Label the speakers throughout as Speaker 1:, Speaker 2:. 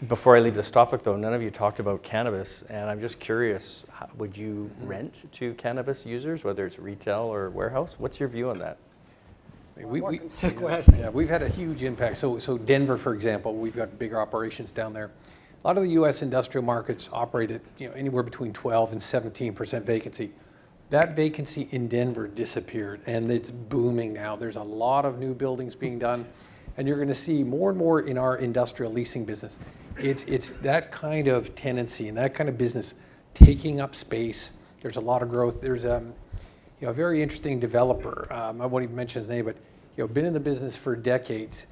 Speaker 1: Before I leave this topic, though, none of you talked about cannabis, and I'm just curious, would you rent to cannabis users, whether it's retail or warehouse? What's your view on that?
Speaker 2: Go ahead. Yeah, we've had a huge impact. So Denver, for example, we've got bigger operations down there. A lot of the U.S. industrial markets operate at anywhere between 12 and 17% vacancy. That vacancy in Denver disappeared, and it's booming now. There's a lot of new buildings being done, and you're going to see more and more in our industrial leasing business. It's that kind of tenancy and that kind of business taking up space. There's a lot of growth. There's a very interesting developer. I won't even mention his name, but been in the business for decades.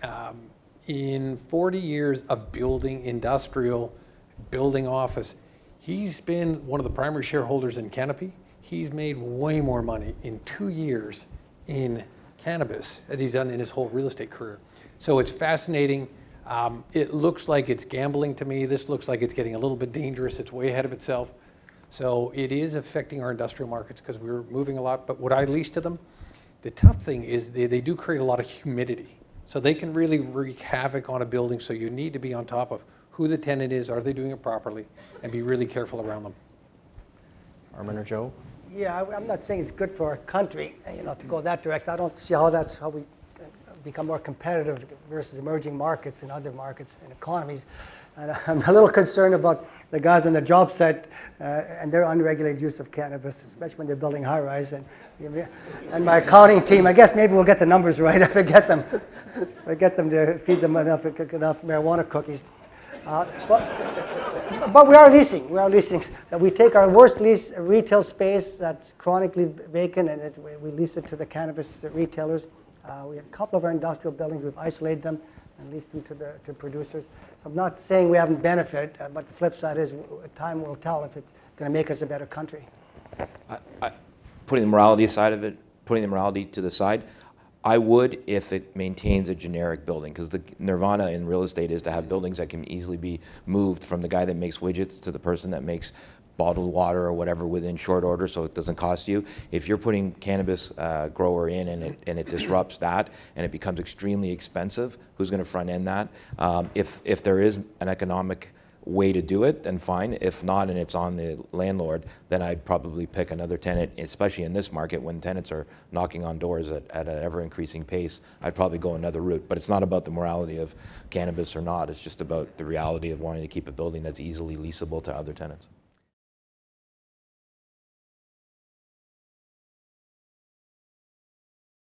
Speaker 2: In 40 years of building industrial, building office, he's been one of the primary shareholders in Canopy. He's made way more money in 2 years in cannabis than he's done in his whole real estate career. So it's fascinating. It looks like it's gambling to me. This looks like it's getting a little bit dangerous. It's way ahead of itself. So it is affecting our industrial markets because we're moving a lot. But what I lease to them, the tough thing is they do create a lot of humidity. So they can really wreak havoc on a building. So you need to be on top of who the tenant is, are they doing it properly, and be really careful around them.
Speaker 1: Armin or Joe?
Speaker 3: Yeah, I'm not saying it's good for our country, to go that direction. I don't see how that's how we become more competitive versus emerging markets and other markets and economies. And I'm a little concerned about the guys on the job site and their unregulated use of cannabis, especially when they're building high-rise. And my accounting team, I guess maybe we'll get the numbers right if I get them. If I get them to feed them enough marijuana cookies. But we are leasing. We are leasing. So we take our worst retail space that's chronically vacant, and we lease it to the cannabis retailers. We have a couple of our industrial buildings. We've isolated them and leased them to producers. So I'm not saying we haven't benefited, but the flip side is time will tell if it's going to make us a better country.
Speaker 4: Putting the morality side of it, putting the morality to the side, I would if it maintains a generic building, because the nirvana in real estate is to have buildings that can easily be moved from the guy that makes widgets to the person that makes bottled water or whatever within short order, so it doesn't cost you. If you're putting cannabis grower in and it disrupts that and it becomes extremely expensive, who's going to front end that? If there is an economic way to do it, then fine. If not, and it's on the landlord, then I'd probably pick another tenant, especially in this market when tenants are knocking on doors at an ever-increasing pace. I'd probably go another route. But it's not about the morality of cannabis or not. It's just about the reality of wanting to keep a building that's easily leasable to other tenants.